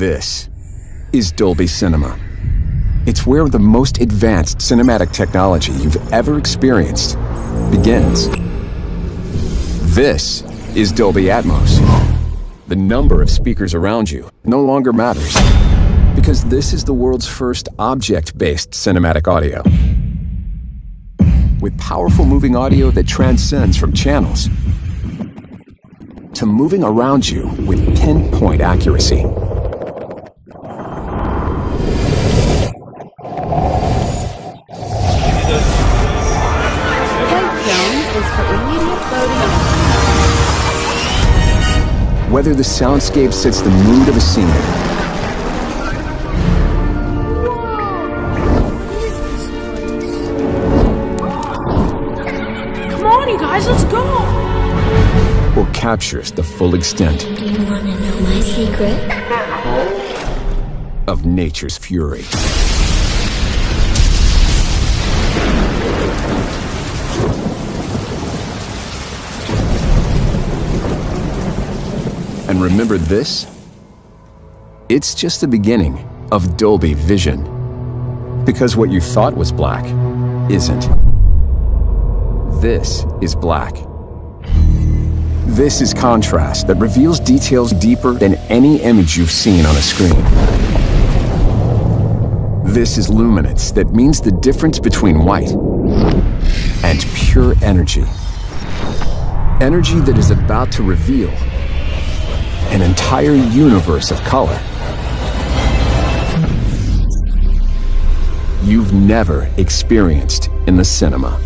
This is Dolby Cinema. It's where the most advanced cinematic technology you've ever experienced begins. This is Dolby Atmos. The number of speakers around you no longer matters, because this is the world's first object-based cinematic audio. With powerful moving audio that transcends from channels to moving around you with pinpoint accuracy. Whether the soundscape sets the mood of a scene, come on, you guys, let's go! or captures the full extent Do you want to know my secret? of nature's fury. And remember this? It's just the beginning of Dolby Vision. Because what you thought was black isn't. This is black. This is contrast that reveals details deeper than any image you've seen on a screen. This is luminance that means the difference between white and pure energy. Energy that is about to reveal an entire universe of color you've never experienced in the cinema.